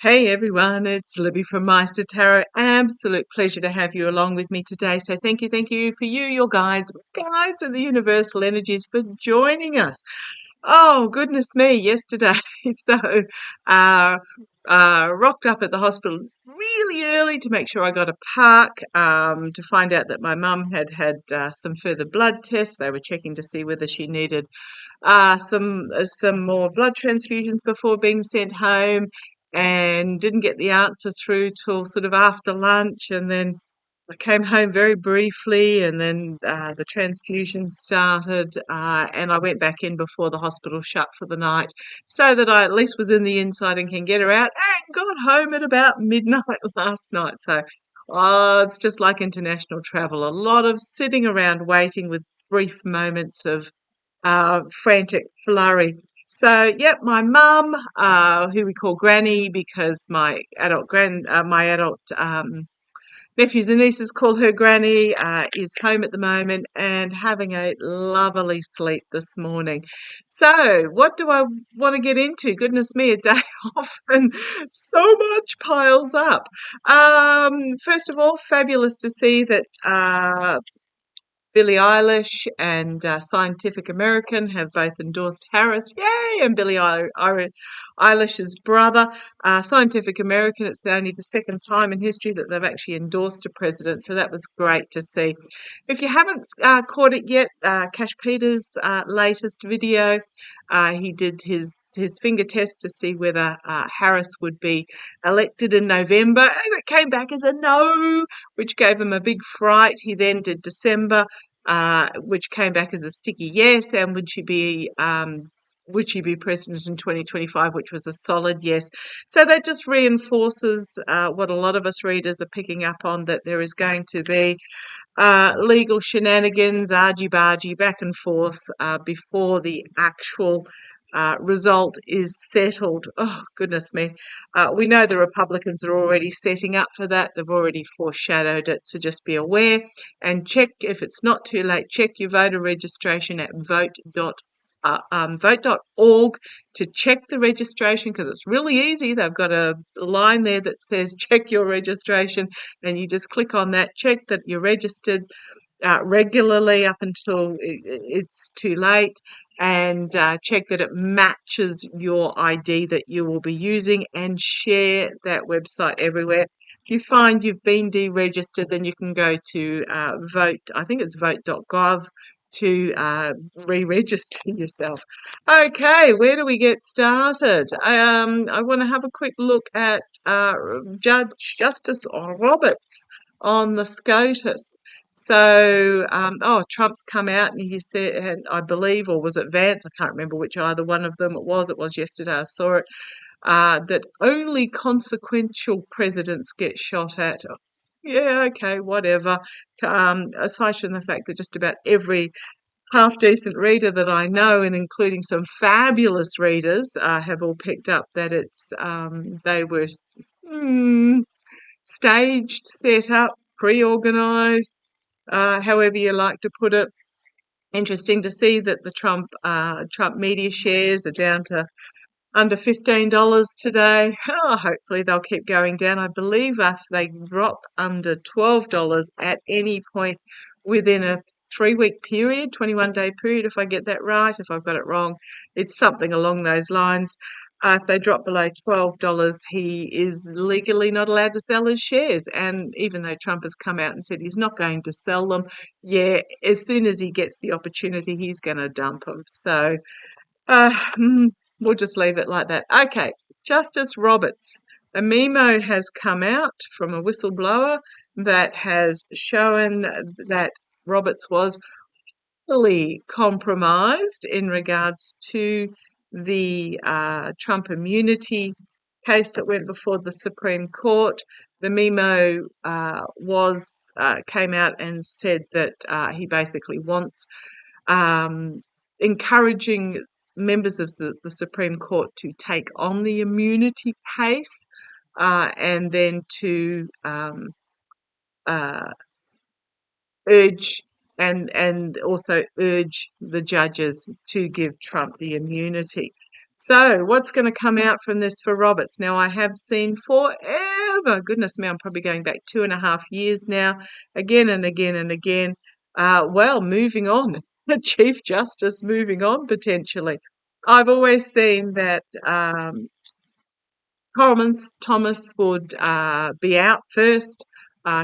Hey everyone, it's Libby from maighstirtarot. Absolute pleasure to have you along with me today. So thank you for your guides and the universal energies for joining us. Oh, goodness me, yesterday. So, uh, rocked up at the hospital really early to make sure I got a park, to find out that my mum had some further blood tests. They were checking to see whether she needed some more blood transfusions before being sent home, and didn't get the answer through till sort of after lunch. And then I came home very briefly, and then the transfusion started, and I went back in before the hospital shut for the night, so that I at least was in the inside and can get her out, and got home at about midnight last night. So, it's just like international travel, a lot of sitting around waiting with brief moments of frantic flurry. So, yep, my mum, who we call Granny because my adult nephews and nieces call her Granny, is home at the moment and having a lovely sleep this morning. So, what do I want to get into? Goodness me, a day off and so much piles up. First of all, fabulous to see that Billie Eilish and Scientific American have both endorsed Harris. Yay! And Eilish's brother. Scientific American, it's only the second time in history that they've actually endorsed a president, so that was great to see. If you haven't caught it yet, Cash Peter's latest video, he did his finger test to see whether Harris would be elected in November, and it came back as a no, which gave him a big fright. He then did December, which came back as a sticky yes, and would she be president in 2025, which was a solid yes. So that just reinforces what a lot of us readers are picking up on, that there is going to be legal shenanigans, argy-bargy, back and forth before the actual result is settled. Oh, goodness me. We know the Republicans are already setting up for that. They've already foreshadowed it, so just be aware and check, if it's not too late, check your voter registration at vote.org to check the registration, because it's really easy. They've got a line there that says check your registration, and you just click on that, check that you're registered regularly up until it's too late, and check that it matches your ID that you will be using, and share that website everywhere. If you find you've been deregistered, then you can go to I think it's vote.gov, to re-register yourself. Okay, where do we get started? I want to have a quick look at Justice Roberts on the SCOTUS. So, Trump's come out and he said, and I believe, or was it Vance? I can't remember which either one of them it was. It was yesterday, I saw it, that only consequential presidents get shot at. Yeah, okay, whatever. Aside from the fact that just about every half-decent reader that I know, and including some fabulous readers, have all picked up that they were staged, set up, pre-organised, however you like to put it. Interesting to see that the Trump media shares are down to under $15 today. Oh, hopefully they'll keep going down. I believe if they drop under $12 at any point within a 3-week period, 21-day period, if I get that right. If I've got it wrong, it's something along those lines. If they drop below $12, he is legally not allowed to sell his shares. And even though Trump has come out and said he's not going to sell them, yeah, as soon as he gets the opportunity, he's going to dump them. So, we'll just leave it like that. Okay, Justice Roberts. A memo has come out from a whistleblower that has shown that Roberts was fully compromised in regards to the Trump immunity case that went before the Supreme Court. The memo came out and said that he basically wants encouraging members of the Supreme Court to take on the immunity case, and then to urge and also urge the judges to give Trump the immunity. So, what's going to come out from this for Roberts? Now, I have seen forever, goodness me, I'm probably going back 2.5 years now, again and again and again. Well, moving on, the Chief Justice moving on potentially. I've always seen that Thomas would be out first.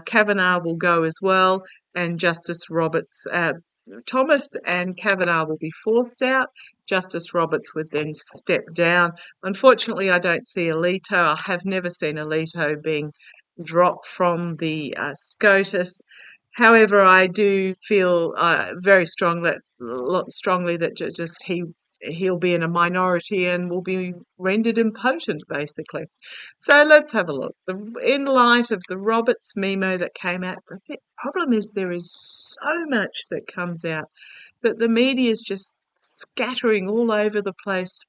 Kavanagh will go as well, and Justice Roberts, Thomas and Kavanagh will be forced out. Justice Roberts would then step down. Unfortunately, I don't see Alito. I have never seen Alito being dropped from the SCOTUS. However, I do feel very strongly that just he'll be in a minority and will be rendered impotent, basically. So let's have a look. In light of the Roberts memo that came out, the problem is there is so much that comes out that the media is just scattering all over the place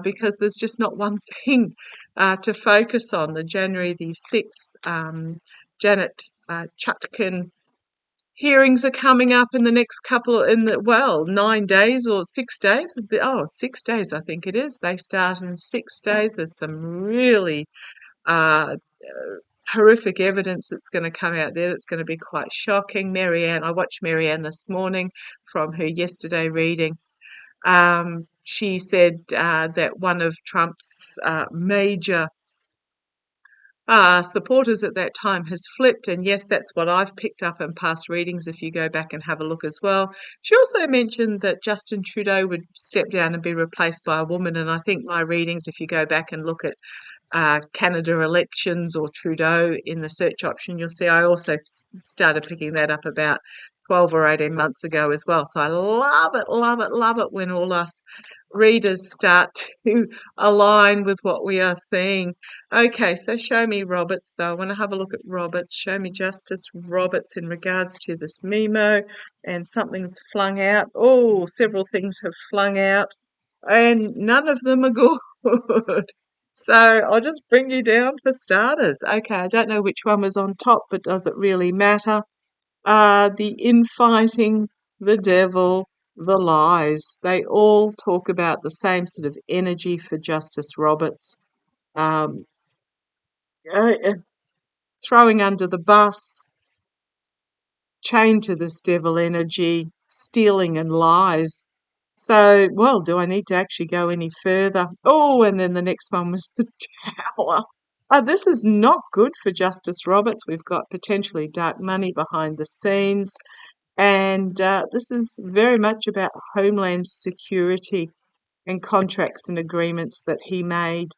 because there's just not one thing to focus on. The January the 6th, Janet Chutkan hearings are coming up in the next 9 days or 6 days. 6 days, I think it is. They start in 6 days. There's some really uh, horrific evidence that's going to come out there that's going to be quite shocking. Marianne, I watched Marianne this morning from her yesterday reading. She said that one of Trump's major supporters at that time has flipped, and yes, that's what I've picked up in past readings if you go back and have a look as well. She also mentioned that Justin Trudeau would step down and be replaced by a woman, and I think my readings, if you go back and look at Canada elections or Trudeau in the search option, you'll see I also started picking that up about 12 or 18 months ago as well. So I love it, love it, love it when all us readers start to align with what we are seeing. Okay, so show me Roberts, though. I want to have a look at Roberts. Show me Justice Roberts in regards to this memo, and something's flung out. Oh, several things have flung out, and none of them are good. So I'll just bring you down for starters. Okay, I don't know which one was on top, but does it really matter? The infighting, the devil, the lies. They all talk about the same sort of energy for Justice Roberts. Um, uh, uh, Throwing under the bus, chained to this devil energy, stealing and lies. So, well, do I need to actually go any further? Oh, and then the next one was the tower. This is not good for Justice Roberts. We've got potentially dark money behind the scenes. And this is very much about Homeland Security and contracts and agreements that he made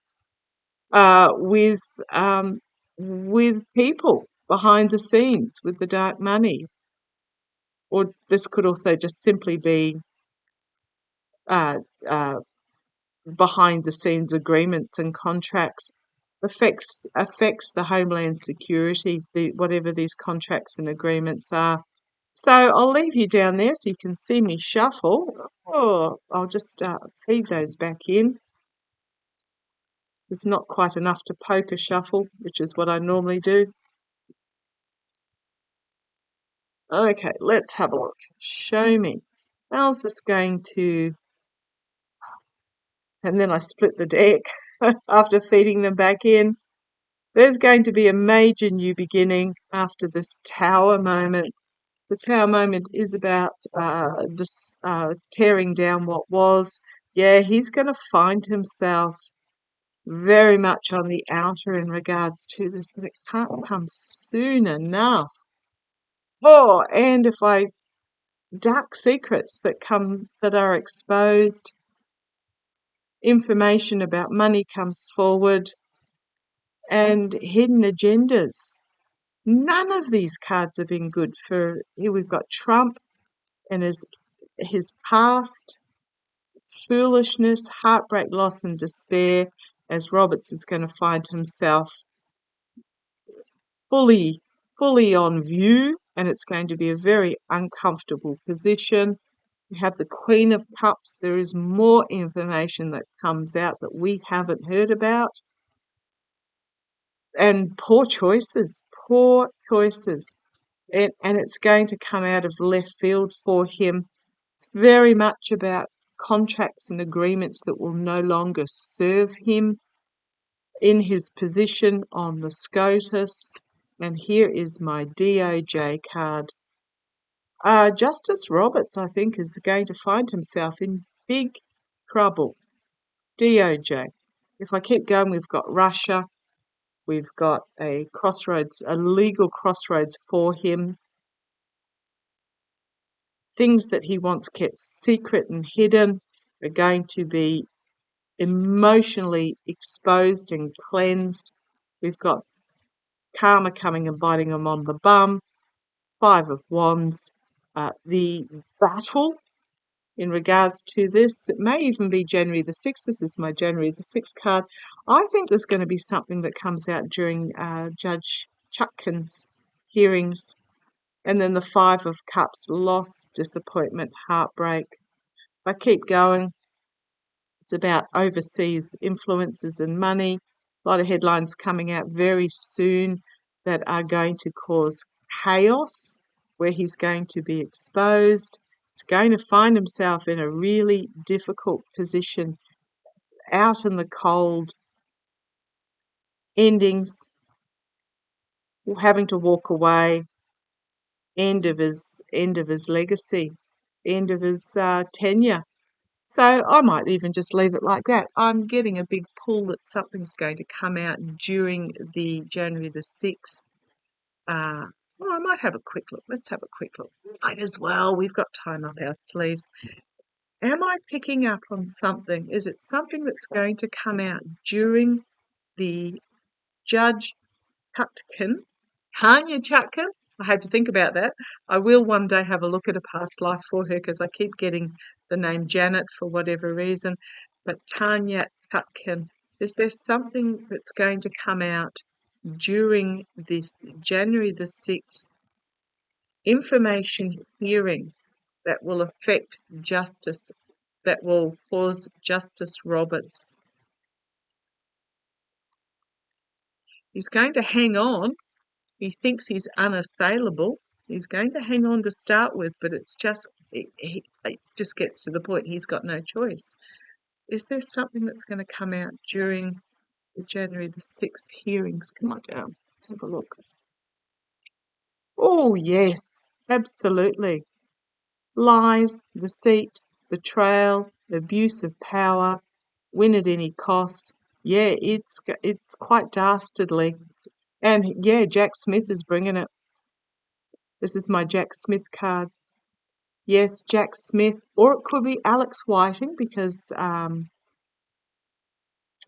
with people behind the scenes with the dark money. Or this could also just simply be uh, uh, behind the scenes agreements and contracts affects the Homeland Security, whatever these contracts and agreements are. So I'll leave you down there so you can see me shuffle. Oh, I'll just feed those back in. It's not quite enough to poker shuffle, which is what I normally do. Okay, let's have a look. Show me. How's this going to... And then I split the deck after feeding them back in. There's going to be a major new beginning after this tower moment. The tower moment is about tearing down what was. Yeah, he's going to find himself very much on the outer in regards to this, but it can't come soon enough. Oh, and if I dark secrets that are exposed, information about money comes forward, and hidden agendas. None of these cards have been good for here. We've got Trump and his past, foolishness, heartbreak, loss, and despair, as Roberts is going to find himself fully on view, and it's going to be a very uncomfortable position. We have the Queen of Cups. There is more information that comes out that we haven't heard about. And poor choices. And it's going to come out of left field for him. It's very much about contracts and agreements that will no longer serve him in his position on the SCOTUS. And here is my DOJ card. Justice Roberts, I think, is going to find himself in big trouble. DOJ. If I keep going, we've got Russia. We've got a crossroads, a legal crossroads for him. Things that he wants kept secret and hidden are going to be emotionally exposed and cleansed. We've got karma coming and biting him on the bum. 5 of Wands. The battle in regards to this, it may even be January the 6th. This is my January the 6th card. I think there's going to be something that comes out during Judge Chutkan's hearings. And then the 5 of Cups, loss, disappointment, heartbreak. If I keep going, it's about overseas influences and money. A lot of headlines coming out very soon that are going to cause chaos, where he's going to be exposed. He's going to find himself in a really difficult position, out in the cold, endings, having to walk away, end of his legacy, end of his tenure. So I might even just leave it like that. I'm getting a big pull that something's going to come out during the January the 6th. Well, I might have a quick look. Let's have a quick look. Might as well. We've got time up our sleeves. Am I picking up on something? Is it something that's going to come out during the Judge Chutkan? Tanya Chutkan? I had to think about that. I will one day have a look at a past life for her because I keep getting the name Janet for whatever reason. But Tanya Chutkan, is there something that's going to come out during this January the 6th information hearing that will affect justice, that will cause Justice Roberts? He's going to hang on. He thinks he's unassailable. He's going to hang on to start with, but it's just, it just gets to the point he's got no choice. Is there something that's going to come out during the January the 6th hearings? Come on down. Let's have a look. Oh, yes, absolutely. Lies, deceit, betrayal, abuse of power, win at any cost. Yeah, it's quite dastardly. And yeah, Jack Smith is bringing it. This is my Jack Smith card. Yes, Jack Smith, or it could be Alex Whiting, because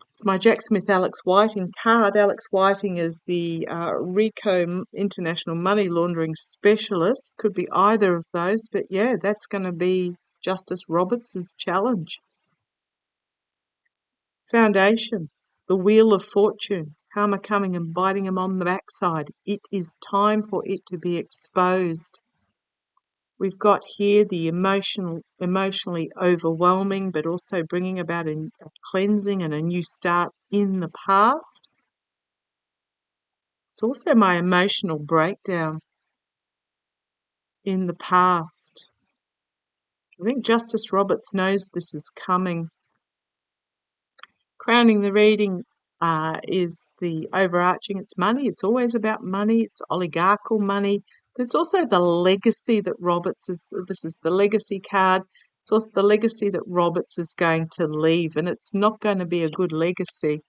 it's my Jack Smith Alex Whiting card. Alex Whiting is the RICO International Money Laundering Specialist. Could be either of those, but yeah, that's going to be Justice Roberts' challenge. Foundation, the Wheel of Fortune, karma coming and biting him on the backside. It is time for it to be exposed. We've got here the emotionally overwhelming, but also bringing about a cleansing and a new start in the past. It's also my emotional breakdown in the past. I think Justice Roberts knows this is coming. Crowning the reading is the overarching. It's money. It's always about money. It's oligarchical money. But it's also the legacy that Roberts is. This is the legacy card. It's also the legacy that Roberts is going to leave, and it's not going to be a good legacy.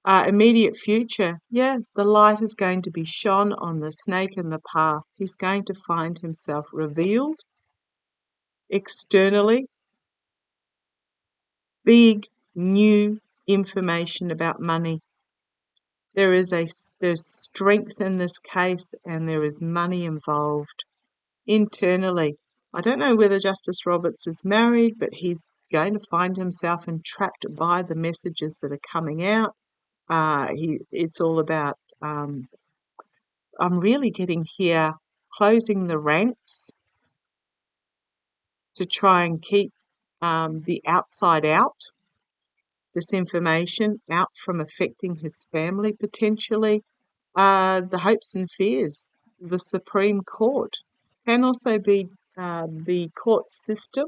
Immediate future, yeah, the light is going to be shone on the snake in the path. He's going to find himself revealed externally. Big, new information about money. There's strength in this case, and there is money involved internally. I don't know whether Justice Roberts is married, but he's going to find himself entrapped by the messages that are coming out. It's all about, I'm really getting here, closing the ranks to try and keep the outside out, this information out from affecting his family potentially. The hopes and fears, the Supreme Court, can also be the court system.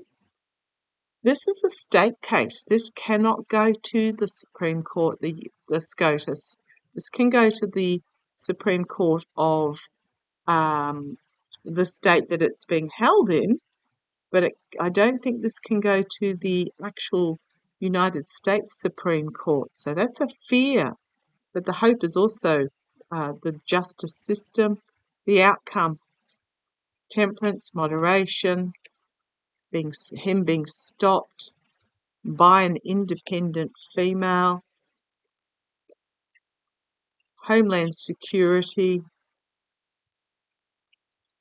This is a state case. This cannot go to the Supreme Court, the SCOTUS. This can go to the Supreme Court of the state that it's being held in, but I don't think this can go to the actual United States Supreme Court. So that's a fear. But the hope is also the justice system, the outcome, temperance, moderation, him being stopped by an independent female, homeland security,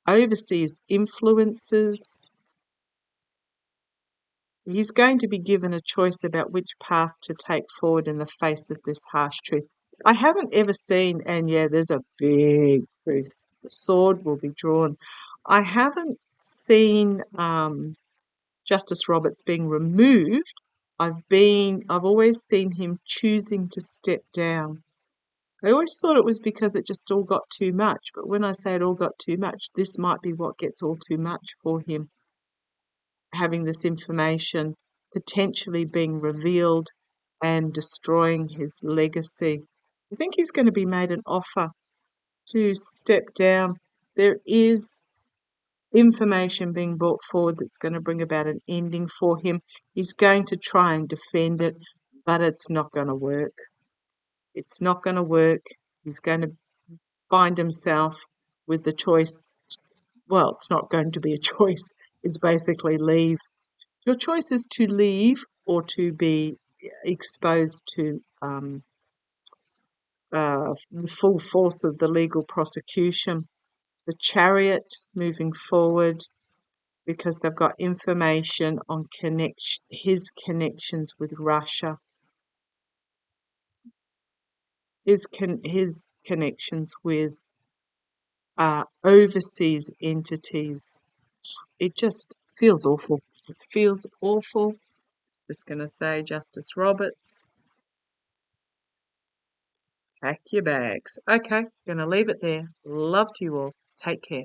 overseas influences. He's going to be given a choice about which path to take forward in the face of this harsh truth. I haven't ever seen, and yeah, there's a big truth. The sword will be drawn. I haven't seen Justice Roberts being removed. I've always seen him choosing to step down. I always thought it was because it just all got too much, but when I say it all got too much, this might be what gets all too much for him, having this information potentially being revealed and destroying his legacy. I think he's going to be made an offer to step down. There is information being brought forward that's going to bring about an ending for him. He's going to try and defend it, but it's not going to work. It's not going to work. He's going to find himself with the choice. Well, it's not going to be a choice. It's basically leave. Your choice is to leave or to be exposed to the full force of the legal prosecution. The Chariot moving forward because they've got information on his connections with Russia, his connections with overseas entities. It just feels awful. It feels awful. Just going to say, Justice Roberts, pack your bags. Okay, going to leave it there. Love to you all. Take care.